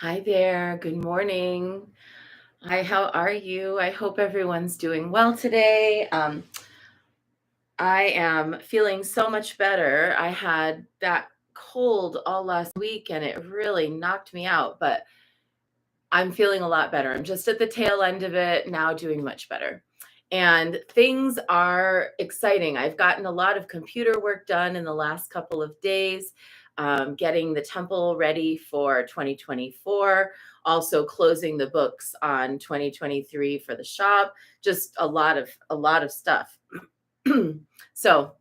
Hi there. Good morning. Hi, how are you? I hope everyone's doing well today. I am feeling so much better. I had that cold all last week and it really knocked me out, but I'm feeling a lot better. I'm just at the tail end of it now, doing much better. And things are exciting. I've gotten a lot of computer work done in the last couple of days, getting the temple ready for 2024, also closing the books on 2023 for the shop. Just a lot of stuff. So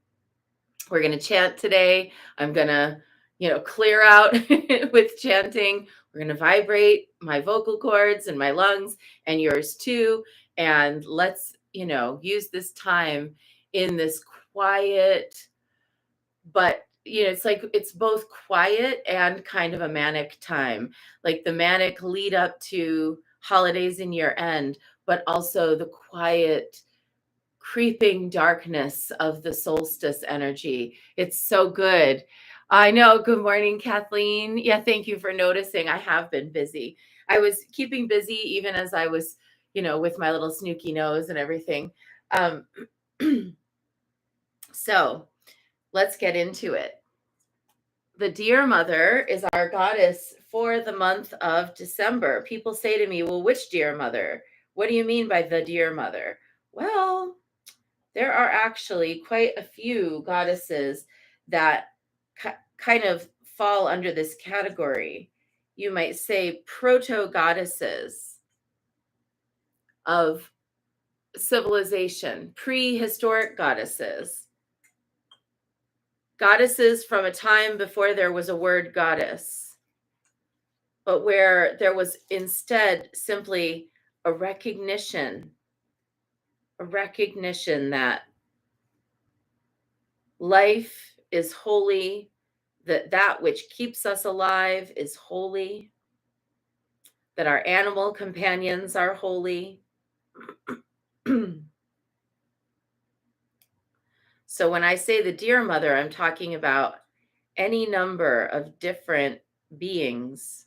we're going to chant today. I'm going to, clear out with chanting. We're going to vibrate my vocal cords and my lungs and yours too. And let's, use this time in this quiet, but it's like it's both quiet and kind of a manic time, like the manic lead up to holidays and year end, but also the quiet creeping darkness of the solstice energy. It's so good. I know. Good morning, Kathleen. Yeah, thank you for noticing. I have been busy. I was keeping busy even as I was, with my little snooky nose and everything. Um, so let's get into it. The Deer Mother is our goddess for the month of December. People say to me, well, which Deer Mother? What do you mean by the Deer Mother? Well, there are actually quite a few goddesses that kind of fall under this category. You might say proto goddesses of civilization, prehistoric goddesses, goddesses from a time before there was a word goddess, but where there was instead simply a recognition that life is holy, that which keeps us alive is holy, that our animal companions are holy. So when I say the Deer Mother, I'm talking about any number of different beings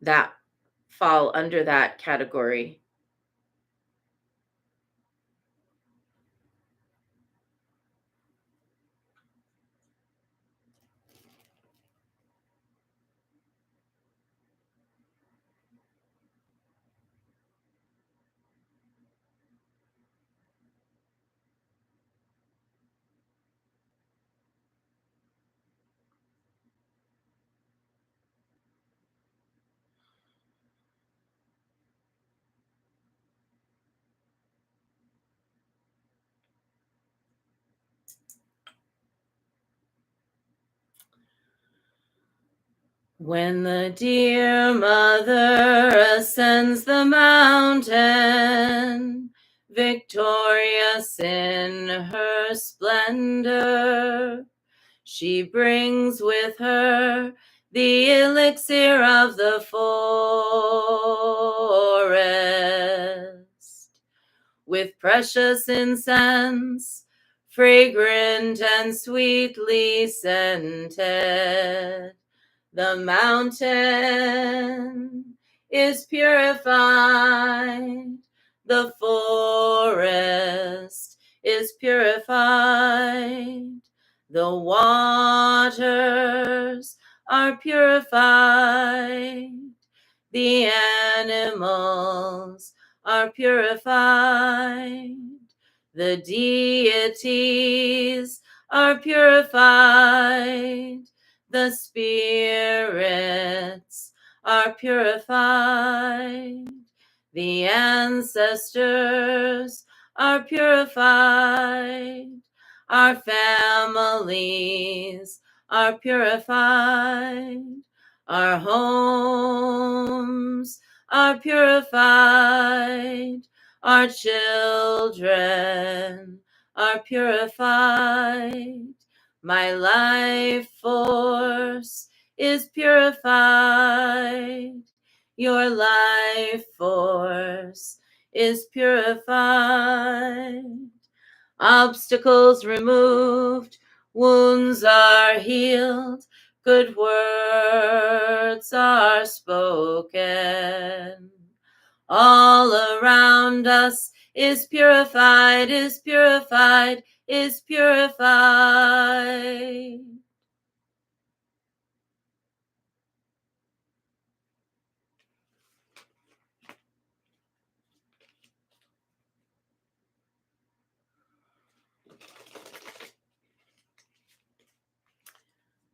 that fall under that category. When the Deer Mother ascends the mountain, victorious in her splendor, she brings with her the elixir of the forest, with precious incense, fragrant and sweetly scented. The mountain is purified, the forest is purified, the waters are purified, the animals are purified, the deities are purified, the spirits are purified, the ancestors are purified, our families are purified, our homes are purified, our children are purified, my life force is purified, your life force is purified. Obstacles removed, wounds are healed, good words are spoken. All around us is purified, is purified, is purified.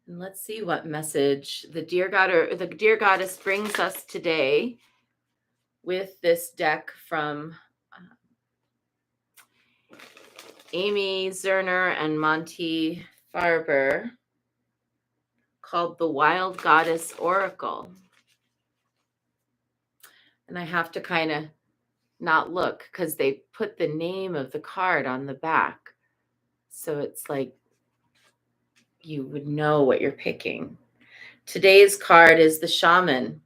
And let's see what message the dear God or the dear goddess brings us today with this deck from Amy Zerner and Monty Farber called the Wild Goddess Oracle. And I have to kind of not look because they put the name of the card on the back. So it's like you would know what you're picking. Today's card is the Shaman.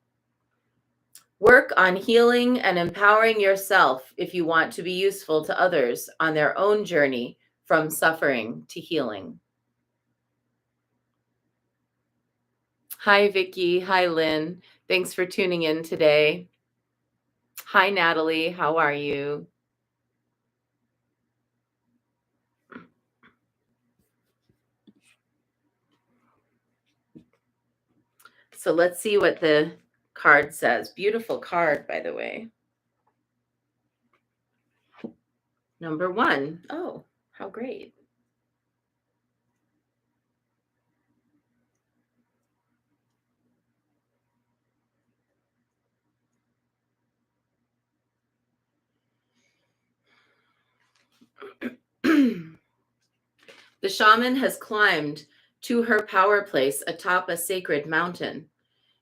Work on healing and empowering yourself if you want to be useful to others on their own journey from suffering to healing. Hi, Vicki. Hi, Lynn. Thanks for tuning in today. Hi, Natalie. How are you? So let's see what the card says. Beautiful card, by the way. Number 1. Oh, how great. The shaman has climbed to her power place atop a sacred mountain.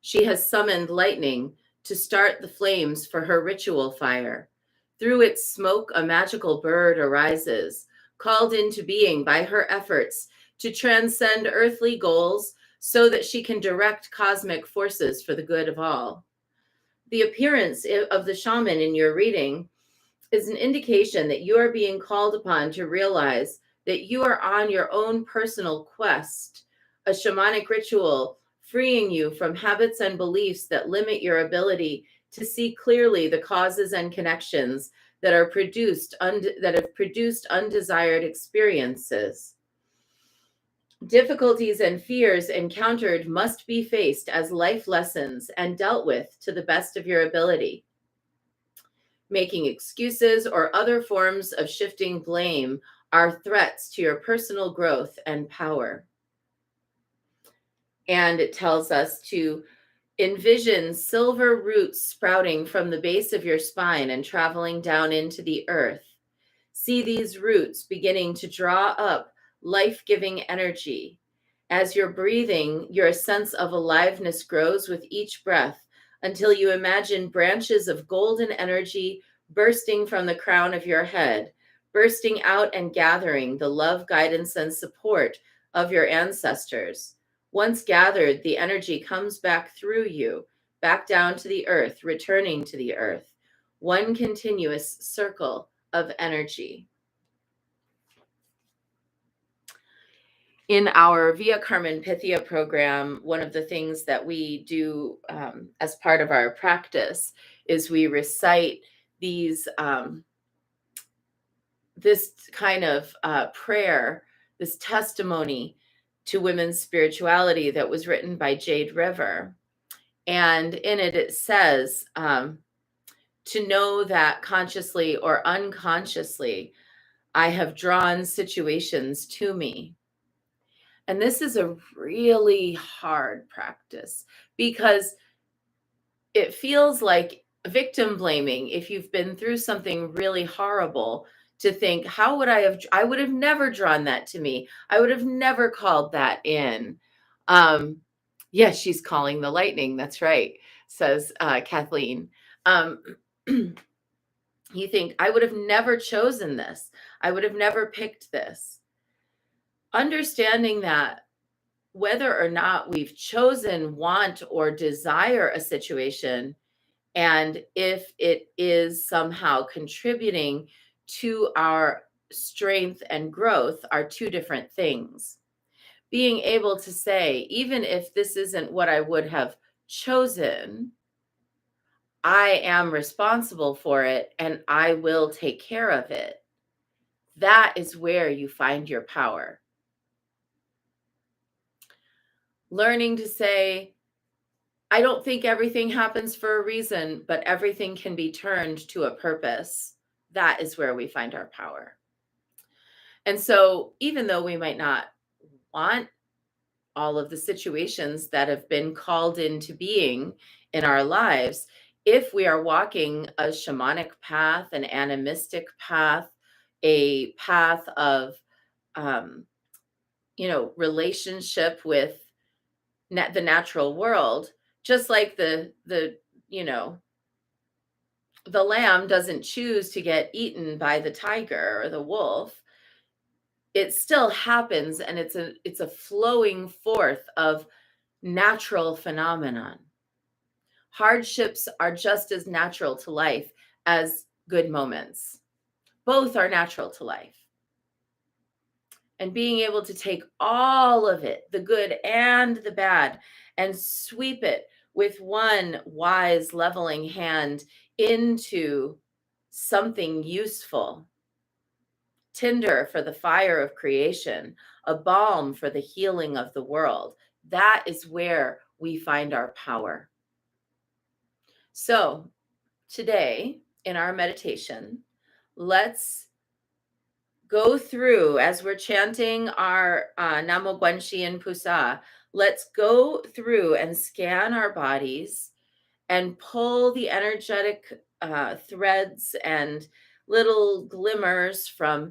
She has summoned lightning to start the flames for her ritual fire. Through its smoke, a magical bird arises, called into being by her efforts to transcend earthly goals so that she can direct cosmic forces for the good of all. The appearance of the shaman in your reading is an indication that you are being called upon to realize that you are on your own personal quest, a shamanic ritual freeing you from habits and beliefs that limit your ability to see clearly the causes and connections that have produced undesired experiences. Difficulties and fears encountered must be faced as life lessons and dealt with to the best of your ability. Making excuses or other forms of shifting blame are threats to your personal growth and power. And it tells us to envision silver roots sprouting from the base of your spine and traveling down into the earth. See these roots beginning to draw up life-giving energy. As you're breathing, your sense of aliveness grows with each breath until you imagine branches of golden energy bursting from the crown of your head, bursting out and gathering the love, guidance, and support of your ancestors. Once gathered, the energy comes back through you, back down to the earth, returning to the earth. One continuous circle of energy. In our Via Carmen Pythia program, one of the things that we do as part of our practice is we recite these this kind of prayer, this testimony to women's spirituality that was written by Jade River. And in it, it says, to know that consciously or unconsciously, I have drawn situations to me. And this is a really hard practice because it feels like victim blaming if you've been through something really horrible to think, how would I would have never drawn that to me. I would have never called that in. Yes, she's calling the lightning. That's right, says Kathleen. You think, I would have never chosen this. I would have never picked this. Understanding that whether or not we've chosen, want, or desire a situation, and if it is somehow contributing to our strength and growth, are two different things. being able to say, even if this isn't what I would have chosen, I am responsible for it and I will take care of it. That is where you find your power. Learning to say, I don't think everything happens for a reason, but everything can be turned to a purpose. That is where we find our power. And so, even though we might not want all of the situations that have been called into being in our lives, if we are walking a shamanic path, an animistic path, a path of, um, relationship with the natural world, just like you know, the lamb doesn't choose to get eaten by the tiger or the wolf. It still happens, and it's a flowing forth of natural phenomenon. Hardships are just as natural to life as good moments. Both are natural to life. And being able to take all of it, the good and the bad, and sweep it with one wise, leveling hand into something useful, tinder for the fire of creation, a balm for the healing of the world. That is where we find our power. So, today in our meditation, let's go through, as we're chanting our Namo Guanxi Pusa, let's go through and scan our bodies and pull the energetic threads and little glimmers from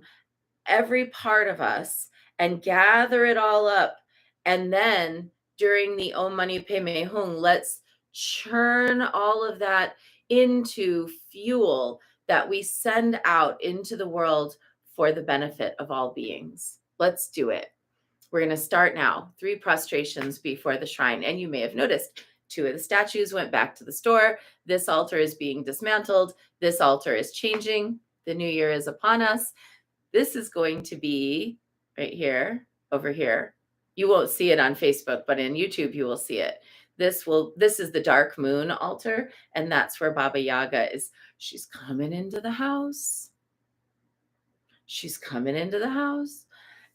every part of us and gather it all up. And then during the Om Mani Padme Hung, let's churn all of that into fuel that we send out into the world for the benefit of all beings. Let's do it. We're going to start now. 3 prostrations before the shrine. And you may have noticed 2 of the statues went back to the store. This altar is being dismantled. This altar is changing. The new year is upon us. This is going to be right here, over here. You won't see it on Facebook, but in YouTube you will see it. This is the dark moon altar, and that's where Baba Yaga is. She's coming into the house. She's coming into the house.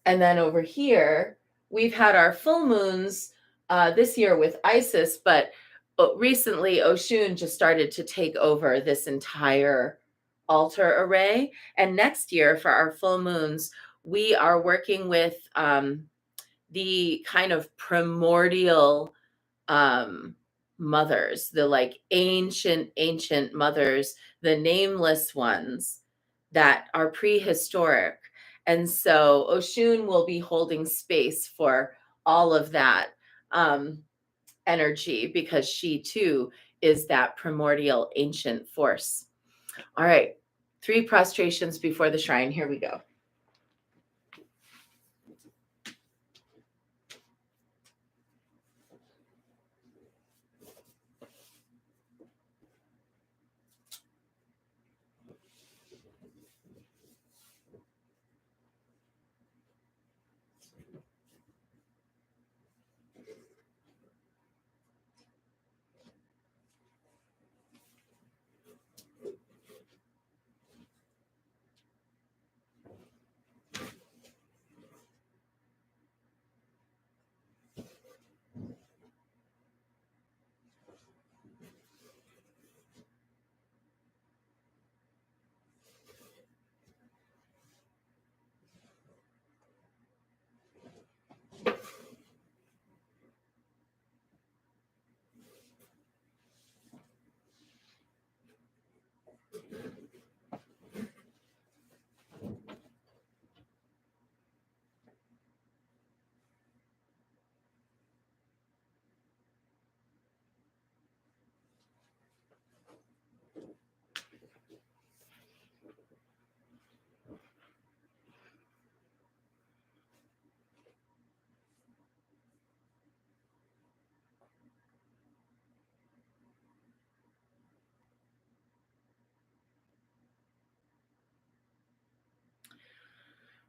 And then over here, we've had our full moons this year with Isis, but recently Oshun just started to take over this entire altar array. And next year for our full moons, we are working with the kind of primordial mothers, the like ancient mothers, the nameless ones that are prehistoric. And so Oshun will be holding space for all of that energy, because she too is that primordial ancient force. All right, 3 prostrations before the shrine. Here we go.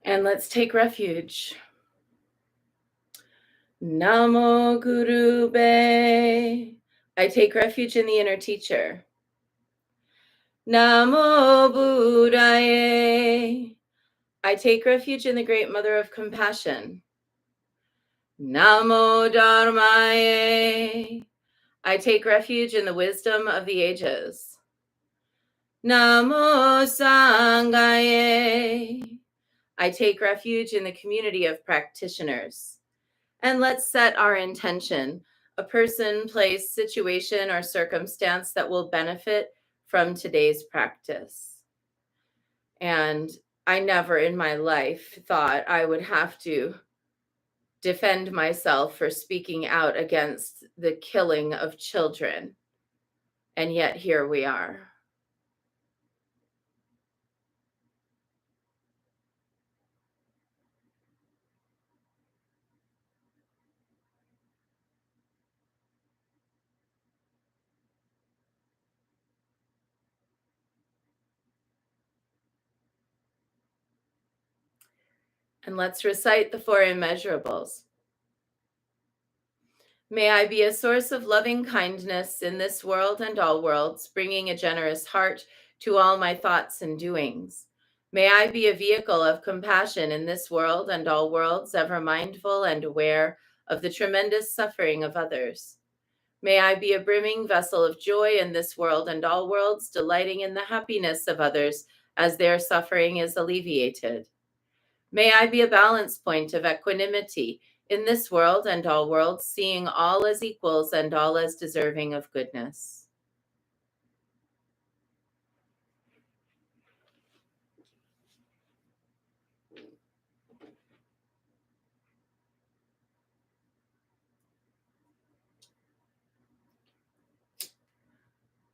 And let's take refuge. Namo Gurube. I take refuge in the inner teacher. Namo Buddhaye. I take refuge in the great mother of compassion. Namo Dharmaye. I take refuge in the wisdom of the ages. Namo Sanghaye. I take refuge in the community of practitioners. And let's set our intention, a person, place, situation, or circumstance that will benefit from today's practice. And I never in my life thought I would have to defend myself for speaking out against the killing of children. And yet here we are. And let's recite the four immeasurables. May I be a source of loving kindness in this world and all worlds, bringing a generous heart to all my thoughts and doings. May I be a vehicle of compassion in this world and all worlds, ever mindful and aware of the tremendous suffering of others. May I be a brimming vessel of joy in this world and all worlds, delighting in the happiness of others as their suffering is alleviated. May I be a balance point of equanimity in this world and all worlds, seeing all as equals and all as deserving of goodness.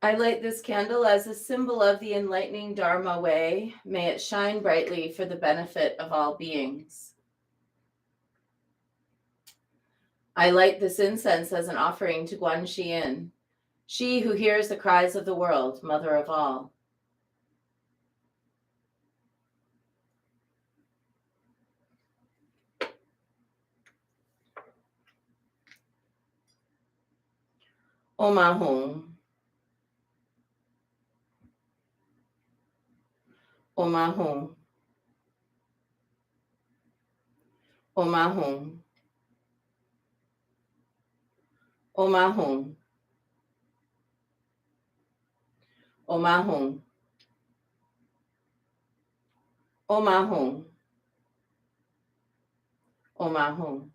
I light this candle as a symbol of the enlightening Dharma way. May it shine brightly for the benefit of all beings. I light this incense as an offering to Guanxi Yin, she who hears the cries of the world, mother of all. Om Ahum. Om Ahum. Om Ahum. Om Ahum. Om Ahum. Om Ahum. Om Ahum.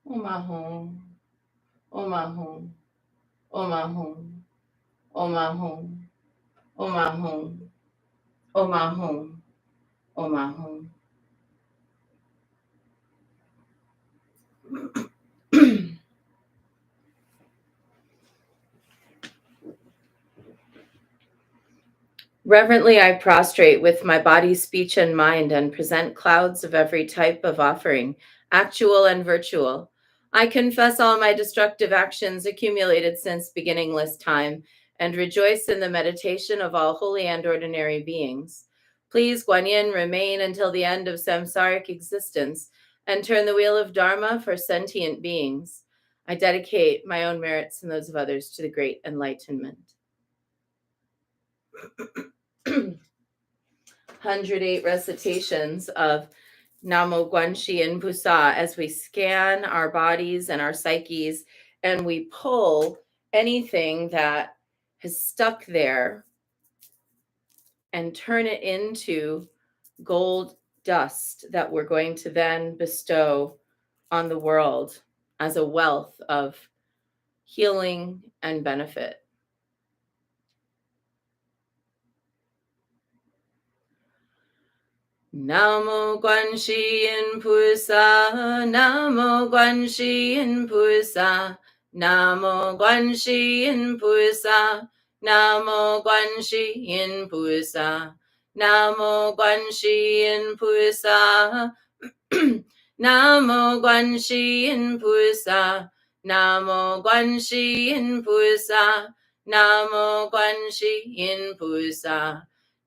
Om Ahum. Om Ahum. Om Ahum. Om Ahum. Om Ahum. Om Ahum. Om Ahum. Reverently, I prostrate with my body, speech, and mind and present clouds of every type of offering, actual and virtual. I confess all my destructive actions accumulated since beginningless time and rejoice in the meditation of all holy and ordinary beings. Please, Guanyin, remain until the end of samsaric existence and turn the wheel of Dharma for sentient beings. I dedicate my own merits and those of others to the great enlightenment. 108 recitations of Namo Guanxi Yin Pusa as we scan our bodies and our psyches and we pull anything that has stuck there and turn it into gold dust that we're going to then bestow on the world as a wealth of healing and benefit. Namo Guanxi Yin Pusa, Namo Guanxi Yin Pusa, Namo Guanxi Yin Pusa, Namo Guanxi Yin Pusa, Namo Guanxi Yin Pusa, Namo Guanxi Yin Pusa, Namo Guanxi Yin Pusa, Namo Guanxi Yin Pusa,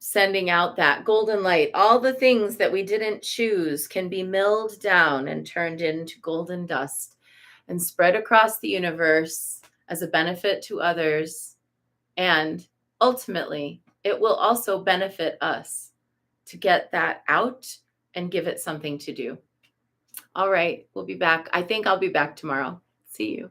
sending out that golden light. All the things that we didn't choose can be milled down and turned into golden dust and spread across the universe as a benefit to others. And ultimately, it will also benefit us to get that out and give it something to do. All right, we'll be back. I think I'll be back tomorrow. See you.